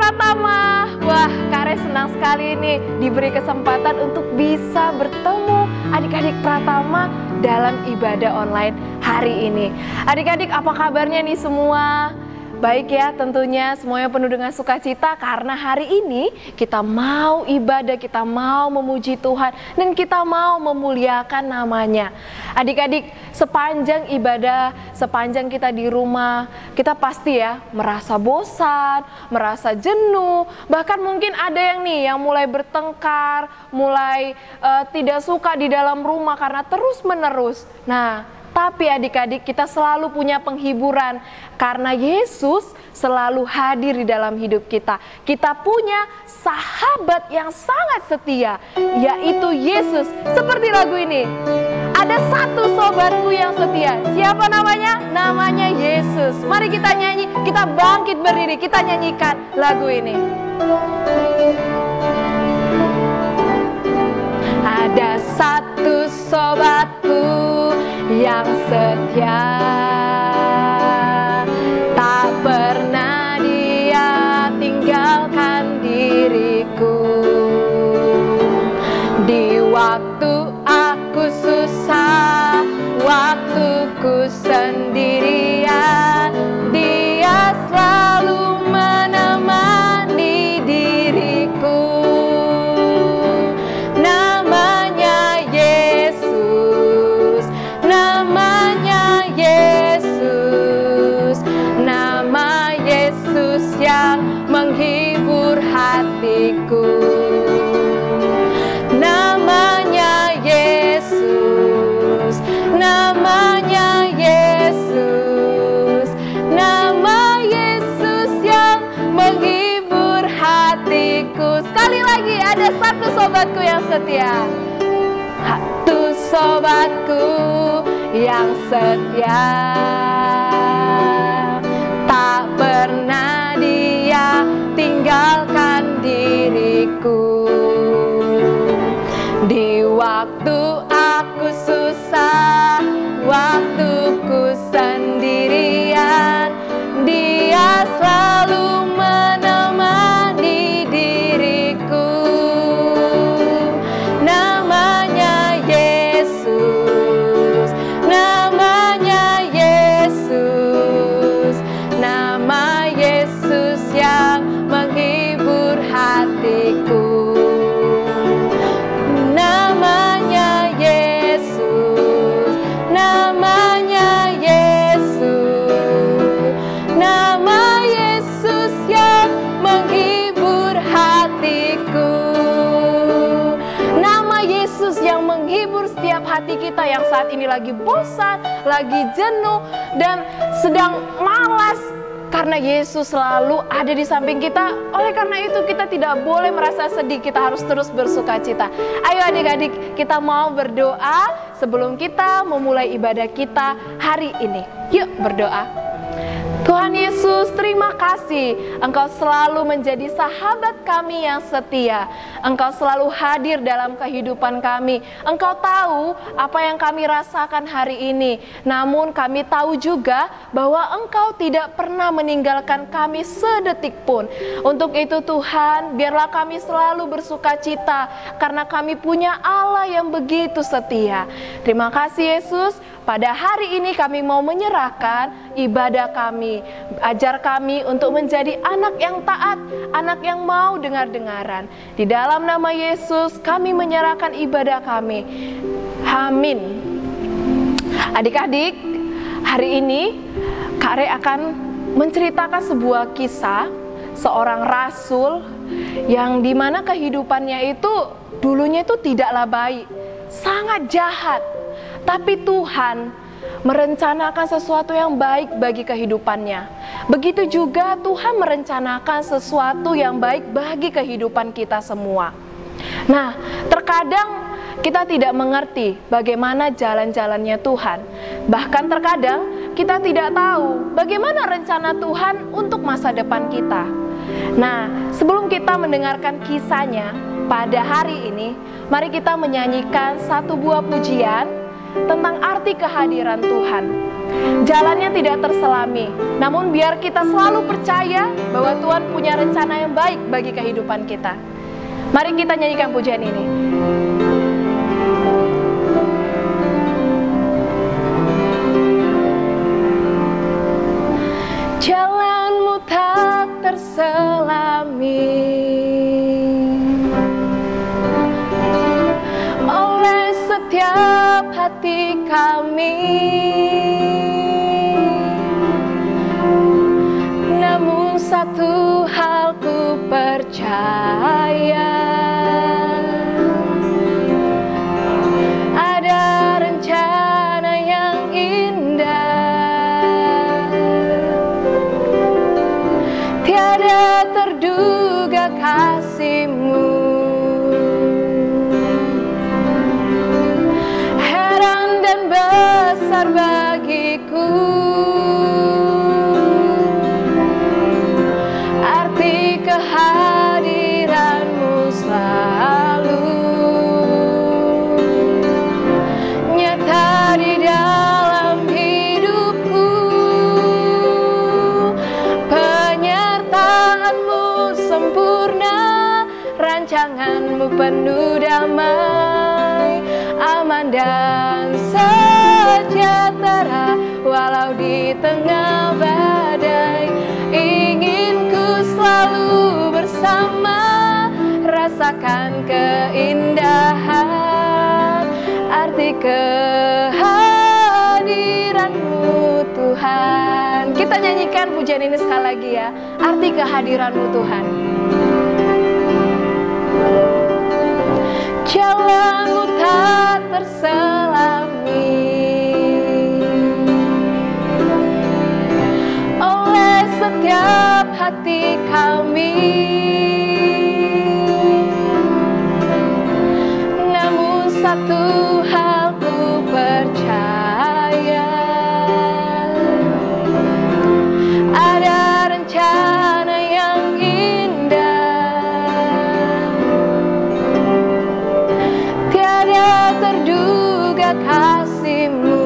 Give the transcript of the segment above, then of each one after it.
Pratama. Wah, Kare senang sekali nih diberi kesempatan untuk bisa bertemu adik-adik Pratama dalam ibadah online hari ini. Adik-adik, apa kabarnya nih semua? Baik ya, tentunya semuanya penuh dengan sukacita karena hari ini kita mau ibadah, kita mau memuji Tuhan, dan kita mau memuliakan namanya. Adik-adik, sepanjang ibadah, sepanjang kita di rumah, kita pasti ya merasa bosan, merasa jenuh, bahkan mungkin ada yang nih yang mulai bertengkar, mulai tidak suka di dalam rumah karena terus-menerus. Nah, tapi adik-adik, kita selalu punya penghiburan karena Yesus selalu hadir di dalam hidup kita. Kita punya sahabat yang sangat setia, yaitu Yesus. Seperti lagu ini, ada satu sobatku yang setia. Siapa namanya? Namanya Yesus. Mari kita nyanyi, kita bangkit berdiri, kita nyanyikan lagu ini. Ada satu sobatku yang setia, tak pernah dia tinggalkan diriku. Di waktu aku susah, waktuku sendirian, dia selalu menemani diriku. Namanya Yesus, namanya Yesus, nama Yesus yang menghibur hatiku. Namanya Yesus, namanya Yesus, nama Yesus yang menghibur hatiku. Sekali lagi, ada satu sobatku yang setia. Satu sobatku yang setia, tak pernah dia tinggalkan diriku. Di waktu aku susah, waktuku sendirian, dia selalu menemani diriku. Namanya Yesus, namanya Yesus, nama Yesus yang menghibur hatiku. Namanya Yesus, namanya Yesus, nama Yesus yang menghibur hatiku. Nama Yesus yang menghibur setiap hati kita yang saat ini lagi bosan, lagi jenuh, dan sedang malas. Karena Yesus selalu ada di samping kita. Oleh karena itu kita tidak boleh merasa sedih, kita harus terus bersuka cita. Ayo adik-adik, kita mau berdoa sebelum kita memulai ibadah kita hari ini. Yuk berdoa. Tuhan Yesus, terima kasih Engkau selalu menjadi sahabat kami yang setia. Engkau selalu hadir dalam kehidupan kami. Engkau tahu apa yang kami rasakan hari ini. Namun kami tahu juga bahwa Engkau tidak pernah meninggalkan kami sedetik pun. Untuk itu Tuhan, biarlah kami selalu bersuka cita karena kami punya Allah yang begitu setia. Terima kasih Yesus. Pada hari ini kami mau menyerahkan ibadah kami. Ajar kami untuk menjadi anak yang taat, anak yang mau dengar-dengaran. Di dalam nama Yesus kami menyerahkan ibadah kami. Amin. Adik-adik, hari ini Kare akan menceritakan sebuah kisah seorang rasul yang dimana kehidupannya itu dulunya itu tidaklah baik, sangat jahat. Tapi Tuhan merencanakan sesuatu yang baik bagi kehidupannya. Begitu juga Tuhan merencanakan sesuatu yang baik bagi kehidupan kita semua. Nah, terkadang kita tidak mengerti bagaimana jalan-jalannya Tuhan. Bahkan terkadang kita tidak tahu bagaimana rencana Tuhan untuk masa depan kita. Nah, sebelum kita mendengarkan kisahnya pada hari ini, mari kita menyanyikan satu buah pujian tentang arti kehadiran Tuhan. Jalannya tidak terselami, namun biar kita selalu percaya bahwa Tuhan punya rencana yang baik bagi kehidupan kita. Mari kita nyanyikan pujian ini. Jalanmu tak terselami oleh setiap hati kami, namun satu hal ku percaya, ada rencana yang indah, tiada terduga kasih-Mu. Heran dan besar bagiku arti kehadiran-Mu selalu nyata di dalam hidupku. Penyertaan-Mu sempurna, rancangan-Mu penuh damai, aman dan sejahtera walau di tengah badai. Ingin ku selalu bersama, rasakan keindahan arti kehadiran-Mu Tuhan. Kita nyanyikan pujian ini sekali lagi ya. Arti kehadiran-Mu Tuhan. Jalanmu tak terselami oleh setiap hati kami, namun satu hal ku percaya, ada rencana yang indah, tiada terduga kasih-Mu.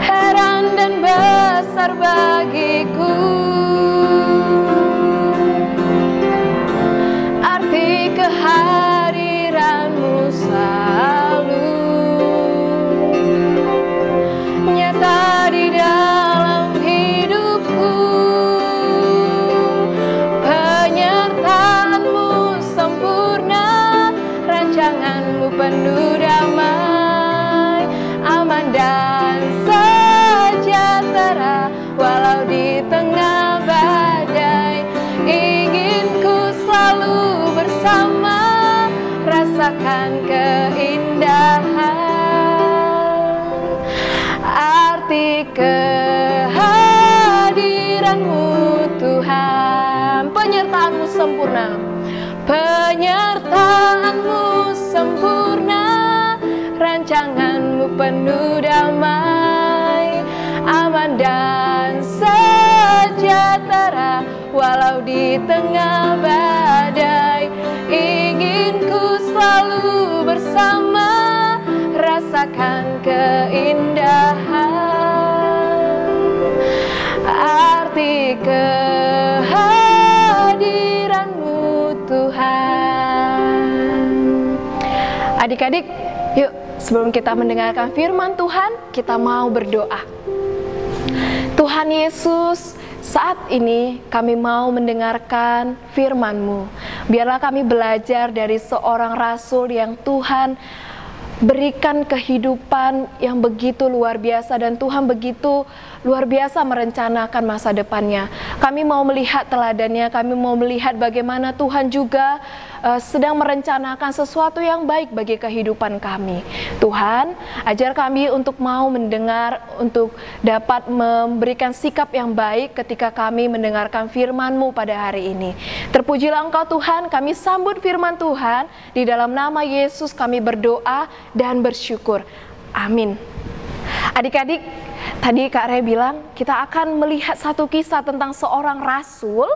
Heran dan besar bagiku arti kehadiran-Mu selalu nyata di dalam hidupku. Penyertaan-Mu sempurna, rancangan-Mu penuh damai, aman dan sejahtera walau di tengah badai. Ingin ku selalu bersama, rasakan keindahan arti kehadiran-Mu Tuhan. Penyertaan-Mu sempurna, penyertaan-Mu sempurna, rancangan-Mu penuh damai, aman dan sejahtera walau di tengah badai. Ingin ku selalu bersama, rasakan keindahan arti kehadiran-Mu Tuhan. Adik-adik, yuk sebelum kita mendengarkan firman Tuhan, kita mau berdoa. Tuhan Yesus, saat ini kami mau mendengarkan firman-Mu. Biarlah kami belajar dari seorang rasul yang Tuhan berikan kehidupan yang begitu luar biasa, dan Tuhan begitu luar biasa merencanakan masa depannya. Kami mau melihat teladannya, kami mau melihat bagaimana Tuhan juga sedang merencanakan sesuatu yang baik bagi kehidupan kami. Tuhan, ajar kami untuk mau mendengar, untuk dapat memberikan sikap yang baik ketika kami mendengarkan firman-Mu pada hari ini. Terpujilah Engkau Tuhan, kami sambut firman Tuhan, di dalam nama Yesus kami berdoa dan bersyukur. Amin. Adik-adik, Tadi Kak Re bilang kita akan melihat satu kisah tentang seorang rasul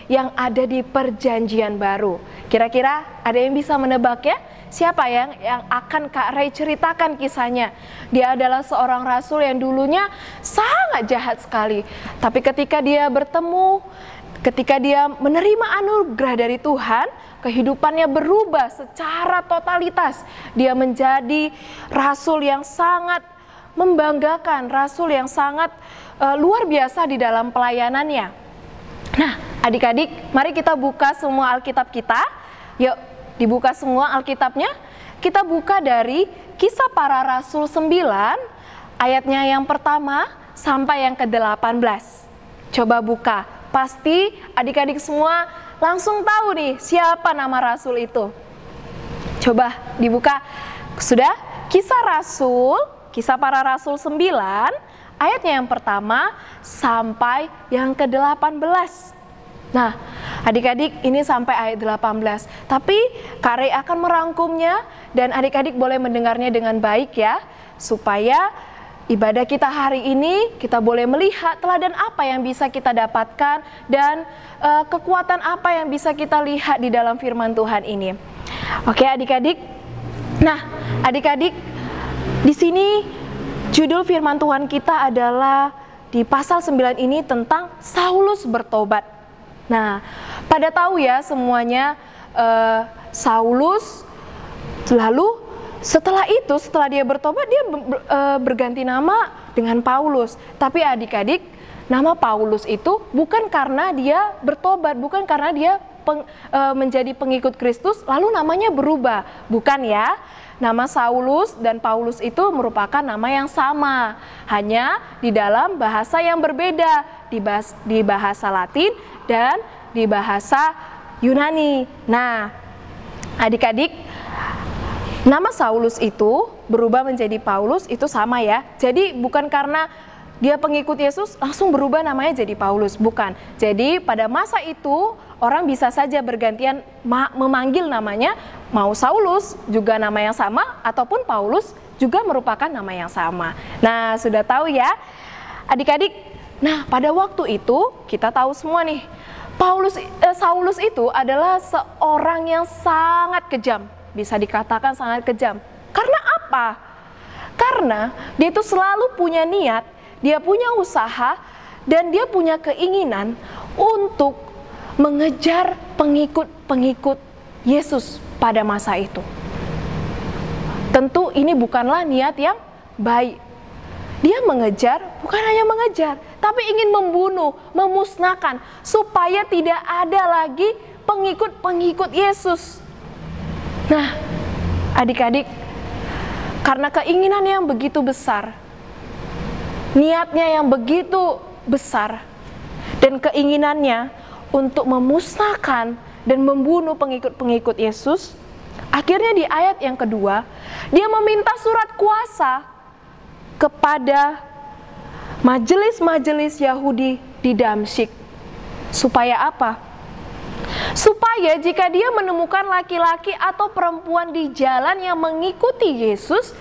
yang ada di Perjanjian Baru. Kira-kira ada yang bisa menebak ya? Siapa yang akan Kak Re ceritakan kisahnya? Dia adalah seorang rasul yang dulunya sangat jahat sekali. Tapi ketika dia bertemu, ketika dia menerima anugerah dari Tuhan, kehidupannya berubah secara totalitas. Dia menjadi rasul yang sangat membanggakan, rasul yang sangat luar biasa di dalam pelayanannya. Nah, adik-adik, mari kita buka semua Alkitab kita. Yuk, dibuka semua Alkitabnya. Kita buka dari Kisah Para Rasul 9, ayatnya yang pertama sampai yang ke-18. Coba buka, pasti adik-adik semua langsung tahu nih siapa nama rasul itu. Coba dibuka. Sudah? Kisah Para Rasul 9, ayatnya yang pertama sampai yang ke-18. Nah, adik-adik ini sampai ayat 18. Tapi Kak Re akan merangkumnya dan adik-adik boleh mendengarnya dengan baik ya, supaya ibadah kita hari ini kita boleh melihat teladan apa yang bisa kita dapatkan dan kekuatan apa yang bisa kita lihat di dalam firman Tuhan ini. Oke, adik-adik. Nah, adik-adik, di sini judul firman Tuhan kita adalah di pasal 9 ini tentang Saulus bertobat. Nah, pada tahu ya semuanya Saulus, lalu setelah dia bertobat dia berganti nama dengan Paulus. Tapi adik-adik, nama Paulus itu bukan karena dia bertobat, bukan karena dia menjadi pengikut Kristus lalu namanya berubah, bukan ya. Nama Saulus dan Paulus itu merupakan nama yang sama, hanya di dalam bahasa yang berbeda, di bahasa Latin dan di bahasa Yunani. Nah, adik-adik, nama Saulus itu berubah menjadi Paulus itu sama ya. Jadi bukan karena dia pengikut Yesus langsung berubah namanya jadi Paulus, bukan. Jadi pada masa itu orang bisa saja bergantian memanggil namanya, mau Saulus juga nama yang sama, ataupun Paulus juga merupakan nama yang sama. Nah, sudah tahu ya adik-adik. Nah, pada waktu itu kita tahu semua nih, Saulus itu adalah seorang yang sangat kejam, bisa dikatakan sangat kejam. Karena apa? Karena dia itu selalu punya niat, dia punya usaha, dan dia punya keinginan untuk mengejar pengikut-pengikut Yesus pada masa itu. Tentu ini bukanlah niat yang baik. Dia mengejar, bukan hanya mengejar, tapi ingin membunuh, memusnahkan, supaya tidak ada lagi pengikut-pengikut Yesus. Nah, adik-adik, karena keinginan yang begitu besar, niatnya yang begitu besar, dan keinginannya untuk memusnahkan dan membunuh pengikut-pengikut Yesus, akhirnya di ayat yang kedua, dia meminta surat kuasa kepada majelis-majelis Yahudi di Damsyik. Supaya apa? Supaya jika dia menemukan laki-laki atau perempuan di jalan yang mengikuti Yesus,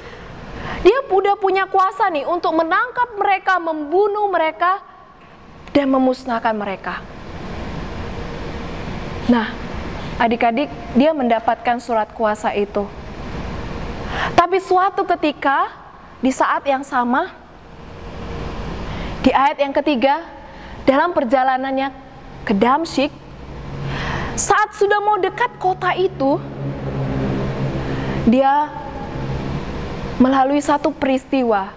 dia udah punya kuasa nih untuk menangkap mereka, membunuh mereka, dan memusnahkan mereka. Nah, adik-adik, dia mendapatkan surat kuasa itu. Tapi suatu ketika, di saat yang sama, di ayat yang ketiga, dalam perjalanannya ke Damsyik, saat sudah mau dekat kota itu, dia melalui satu peristiwa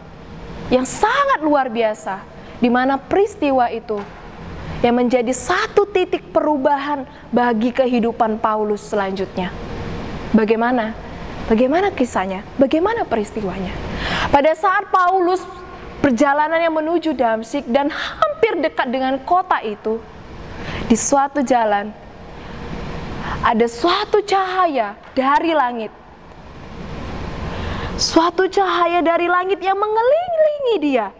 yang sangat luar biasa, di mana peristiwa itu yang menjadi satu titik perubahan bagi kehidupan Paulus selanjutnya. Bagaimana? Bagaimana kisahnya? Bagaimana peristiwanya? Pada saat Paulus perjalanannya menuju Damsyik dan hampir dekat dengan kota itu, di suatu jalan ada suatu cahaya dari langit. Suatu cahaya dari langit yang mengelilingi dia.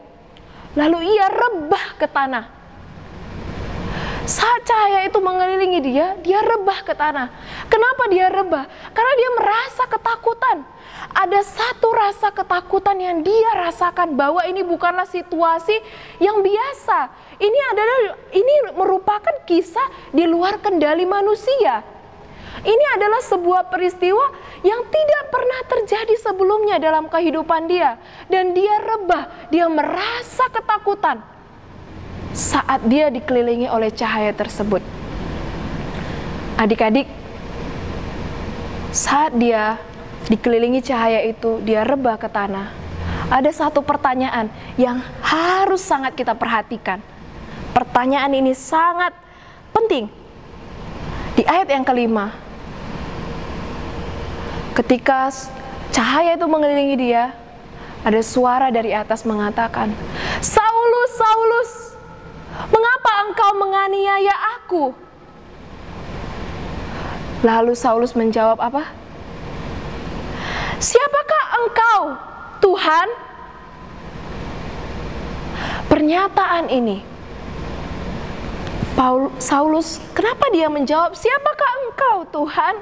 Lalu ia rebah ke tanah. Saat cahaya itu mengelilingi dia, dia rebah ke tanah. Kenapa dia rebah? Karena dia merasa ketakutan. Ada satu rasa ketakutan yang dia rasakan bahwa ini bukanlah situasi yang biasa. Ini merupakan kisah di luar kendali manusia. Ini adalah sebuah peristiwa yang tidak pernah terjadi sebelumnya dalam kehidupan dia. Dan dia rebah, dia merasa ketakutan saat dia dikelilingi oleh cahaya tersebut. Adik-adik, saat dia dikelilingi cahaya itu, dia rebah ke tanah. Ada satu pertanyaan yang harus sangat kita perhatikan. Pertanyaan ini sangat penting. Di ayat yang kelima, ketika cahaya itu mengelilingi dia, ada suara dari atas mengatakan, "Saulus, Saulus, mengapa engkau menganiaya aku?" Lalu Saulus menjawab apa? "Siapakah engkau, Tuhan?" Pernyataan ini, Saulus, kenapa dia menjawab, "Siapakah engkau, Tuhan?"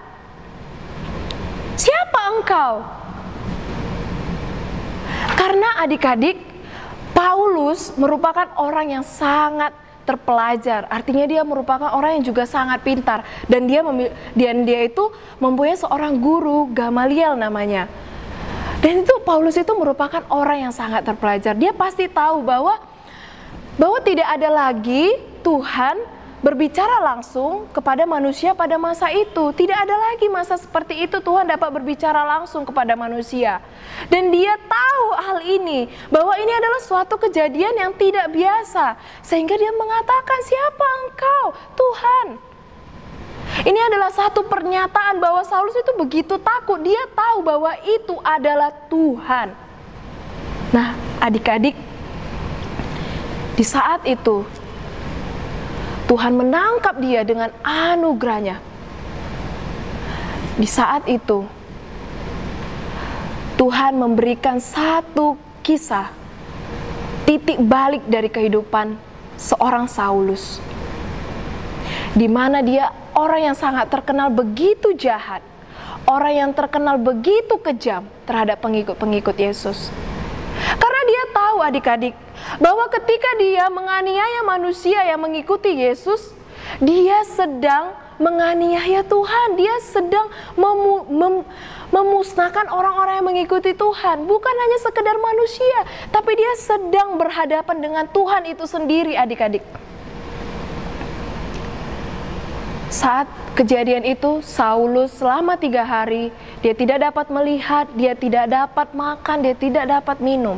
Siapa engkau? Karena adik-adik, Paulus merupakan orang yang sangat terpelajar. Artinya dia merupakan orang yang juga sangat pintar. Dan dia itu mempunyai seorang guru, Gamaliel namanya. Dan itu Paulus itu merupakan orang yang sangat terpelajar. Dia pasti tahu bahwa tidak ada lagi Tuhan berbicara langsung kepada manusia pada masa itu. Tidak ada lagi masa seperti itu Tuhan dapat berbicara langsung kepada manusia. Dan dia tahu hal ini, bahwa ini adalah suatu kejadian yang tidak biasa. Sehingga dia mengatakan, "Siapa engkau, Tuhan?" Ini adalah satu pernyataan bahwa Saulus itu begitu takut. Dia tahu bahwa itu adalah Tuhan. Nah, adik-adik, di saat itu Tuhan menangkap dia dengan anugerahnya. Di saat itu Tuhan memberikan satu kisah titik balik dari kehidupan seorang Saulus, di mana dia orang yang sangat terkenal begitu jahat, orang yang terkenal begitu kejam terhadap pengikut-pengikut Yesus. Karena dia tahu, adik-adik, bahwa ketika dia menganiaya manusia yang mengikuti Yesus, dia sedang menganiaya Tuhan. Dia sedang memusnahkan orang-orang yang mengikuti Tuhan. Bukan hanya sekedar manusia, tapi dia sedang berhadapan dengan Tuhan itu sendiri, adik-adik. Saat kejadian itu, Saulus selama 3 hari, dia tidak dapat melihat, dia tidak dapat makan, dia tidak dapat minum.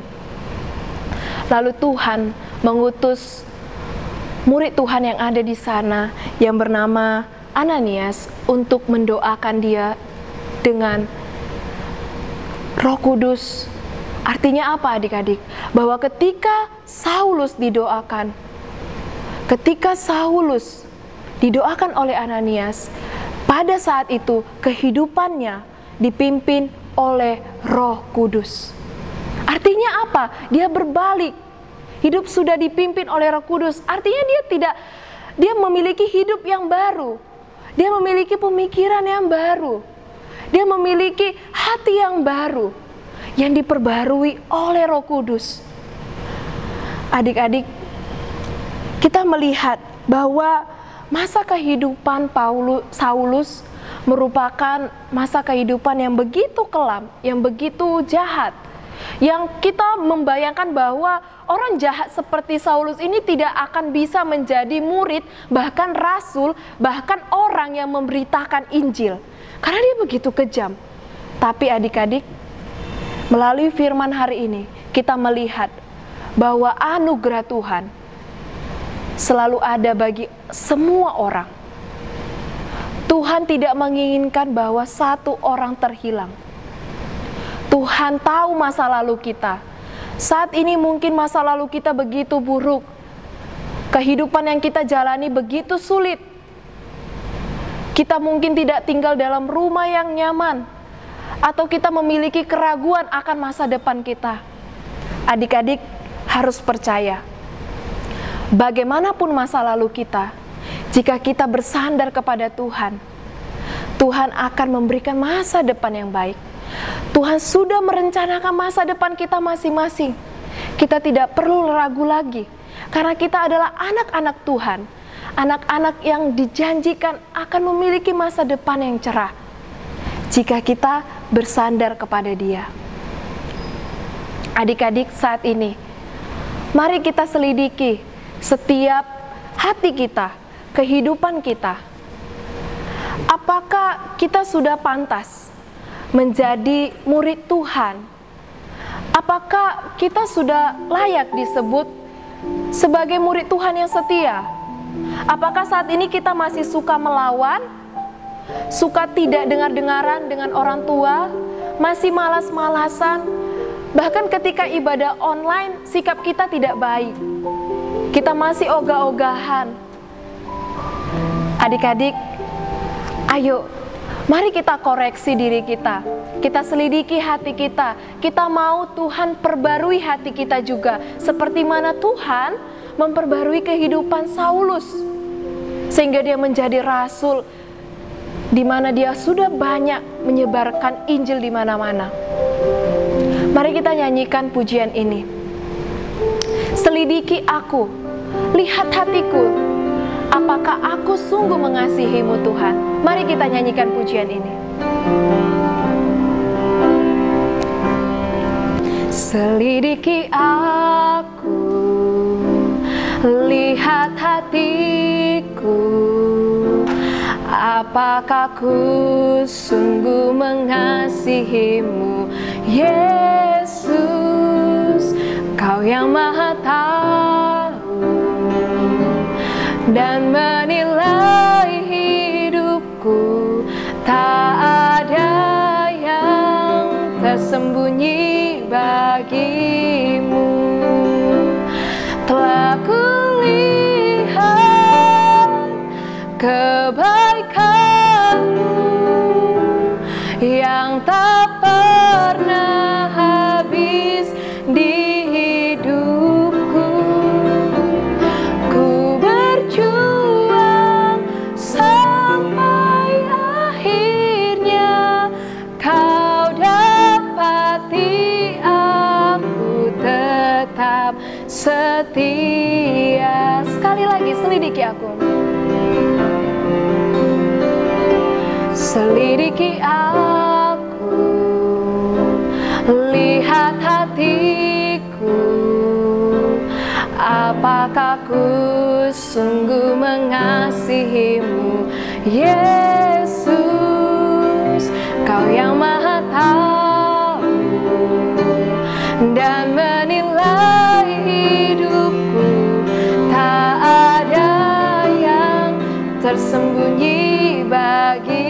Lalu Tuhan mengutus murid Tuhan yang ada di sana, yang bernama Ananias, untuk mendoakan dia dengan Roh Kudus. Artinya apa, adik-adik? Bahwa ketika Saulus didoakan, ketika Saulus didoakan oleh Ananias, pada saat itu kehidupannya dipimpin oleh Roh Kudus. Artinya apa? Dia berbalik. Hidup sudah dipimpin oleh Roh Kudus. Artinya dia memiliki hidup yang baru. Dia memiliki pemikiran yang baru. Dia memiliki hati yang baru yang diperbarui oleh Roh Kudus. Adik-adik, kita melihat bahwa masa kehidupan Saulus merupakan masa kehidupan yang begitu kelam, yang begitu jahat. Yang kita membayangkan bahwa orang jahat seperti Saulus ini tidak akan bisa menjadi murid, bahkan rasul, bahkan orang yang memberitakan Injil. Karena dia begitu kejam. Tapi adik-adik, melalui firman hari ini, kita melihat bahwa anugerah Tuhan selalu ada bagi semua orang. Tuhan tidak menginginkan bahwa satu orang terhilang. Tuhan tahu masa lalu kita. Saat ini mungkin masa lalu kita begitu buruk. Kehidupan yang kita jalani begitu sulit. Kita mungkin tidak tinggal dalam rumah yang nyaman, atau kita memiliki keraguan akan masa depan kita. Adik-adik harus percaya, bagaimanapun masa lalu kita, Jika kita bersandar kepada Tuhan, Tuhan akan memberikan masa depan yang baik. Tuhan sudah merencanakan masa depan kita masing-masing. Kita tidak perlu ragu lagi, karena kita adalah anak-anak Tuhan. Anak-anak yang dijanjikan akan memiliki masa depan yang cerah jika kita bersandar kepada Dia. Adik-adik, saat ini mari kita selidiki setiap hati kita, kehidupan kita. Apakah kita sudah pantas menjadi murid Tuhan? Apakah kita sudah layak disebut sebagai murid Tuhan yang setia? Apakah saat ini kita masih suka melawan, suka tidak dengar-dengaran dengan orang tua, masih malas-malasan, bahkan ketika ibadah online sikap kita tidak baik, kita masih ogah-ogahan? Adik-adik, ayo, mari kita koreksi diri kita. Kita selidiki hati kita. Kita mau Tuhan perbarui hati kita juga. Seperti mana Tuhan memperbarui kehidupan Saulus, sehingga dia menjadi rasul, di mana dia sudah banyak menyebarkan Injil di mana-mana. Mari kita nyanyikan pujian ini. Selidiki aku, lihat hatiku, apakah aku sungguh mengasihimu Tuhan? Mari kita nyanyikan pujian ini. Selidiki aku, lihat hatiku, apakah ku sungguh mengasihimu Yesus? Kau yang Maha Tahu dan menilai hidupku, tak ada yang tersembunyi bagimu. Telah kulihat kebaikanmu yang tak pernah habis di hidupku. Ku berjuang sampai akhirnya kau dapati aku tetap setia. Sekali lagi, selidiki aku. Selidiki aku, lihat hatiku, apakah ku sungguh mengasihimu Yesus? Kau yang Maha Tahu dan menilai hidupku, tak ada yang tersembunyi bagimu.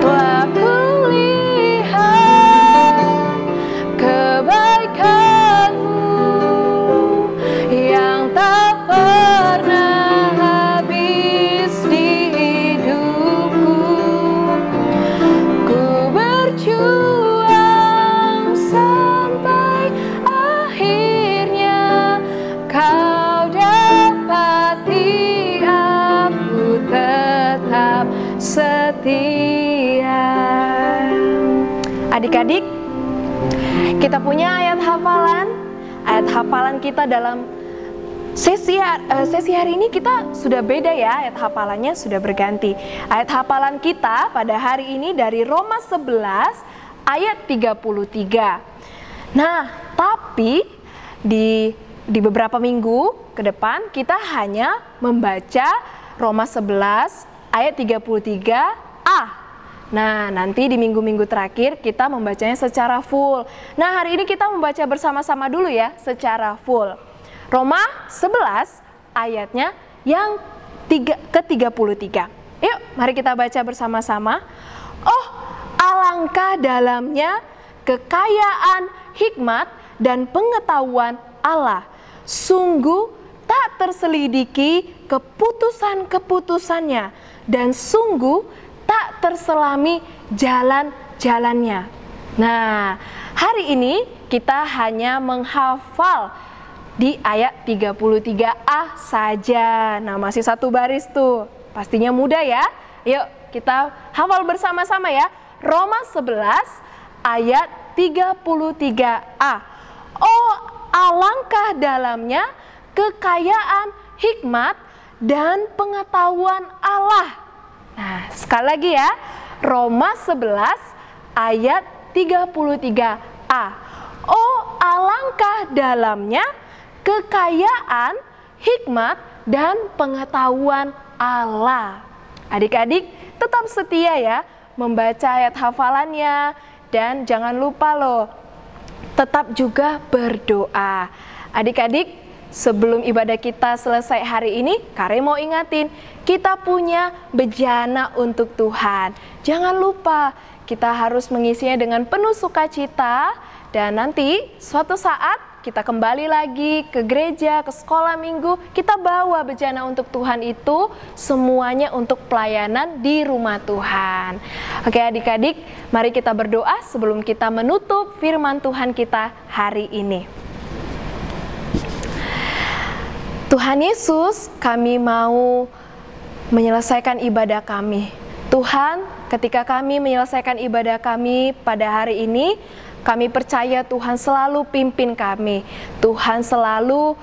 Telah kulihat kebaikanmu yang tak pernah habis di hidupku. Ku berjuang sampai akhirnya kau dapati aku tetap setia. Adik-adik, kita punya ayat hafalan. Ayat hafalan kita dalam sesi hari ini kita sudah beda ya, ayat hafalannya sudah berganti. Ayat hafalan kita pada hari ini dari Roma 11 ayat 33. Nah, tapi di beberapa minggu ke depan kita hanya membaca Roma 11 ayat 33a. Nah, nanti di minggu-minggu terakhir kita membacanya secara full. Nah, hari ini kita membaca bersama-sama dulu ya, secara full. Roma 11 ayatnya yang ke-33. Yuk, mari kita baca bersama-sama. Oh, alangkah dalamnya kekayaan hikmat dan pengetahuan Allah. Sungguh tak terselidiki keputusan-keputusannya, dan sungguh tak terselami jalan-jalannya. Nah, hari ini kita hanya menghafal di ayat 33a saja. Nah, masih satu baris tuh. Pastinya mudah ya. Yuk kita hafal bersama-sama ya. Roma 11 ayat 33a. Oh, alangkah dalamnya kekayaan hikmat dan pengetahuan Allah. Nah, sekali lagi ya. Roma 11 ayat 33a. Oh, alangkah dalamnya kekayaan hikmat dan pengetahuan Allah. Adik-adik tetap setia ya membaca ayat hafalannya, dan jangan lupa loh, tetap juga berdoa. Adik-adik, sebelum ibadah kita selesai hari ini, Kare mau ingatin, kita punya bejana untuk Tuhan. Jangan lupa, kita harus mengisinya dengan penuh sukacita, dan nanti suatu saat kita kembali lagi ke gereja, ke sekolah minggu, kita bawa bejana untuk Tuhan itu semuanya untuk pelayanan di rumah Tuhan. Oke adik-adik, mari kita berdoa sebelum kita menutup firman Tuhan kita hari ini. Tuhan Yesus, kami mau menyelesaikan ibadah kami. Tuhan, ketika kami menyelesaikan ibadah kami pada hari ini, kami percaya Tuhan selalu pimpin kami. Tuhan selalu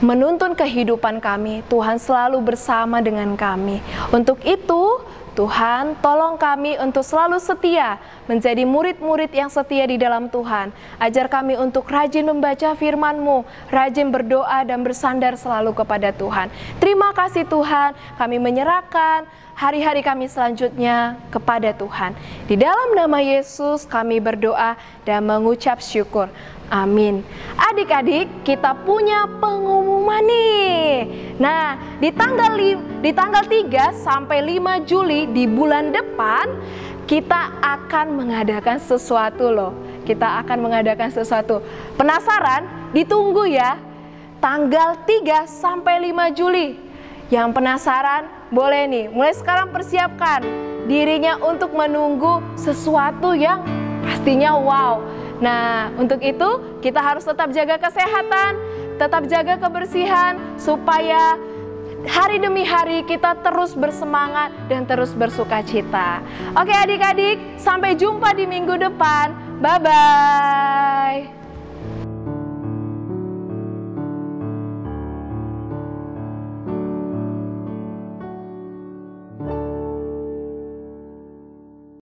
menuntun kehidupan kami. Tuhan selalu bersama dengan kami. Untuk itu, Tuhan tolong kami untuk selalu setia, menjadi murid-murid yang setia di dalam Tuhan. Ajar kami untuk rajin membaca firman-Mu, rajin berdoa dan bersandar selalu kepada Tuhan. Terima kasih Tuhan, kami menyerahkan hari-hari kami selanjutnya kepada Tuhan. Di dalam nama Yesus kami berdoa dan mengucap syukur. Amin. Adik-adik, kita punya pengumuman nih. Nah, di tanggal 3 sampai 5 Juli di bulan depan, kita akan mengadakan sesuatu loh. Kita akan mengadakan sesuatu. Penasaran? Ditunggu ya. Tanggal 3 sampai 5 Juli. Yang penasaran, boleh nih, mulai sekarang persiapkan dirinya untuk menunggu sesuatu yang pastinya wow. Nah, untuk itu kita harus tetap jaga kesehatan, tetap jaga kebersihan, supaya hari demi hari kita terus bersemangat dan terus bersukacita. Oke adik-adik, sampai jumpa di minggu depan. Bye-bye.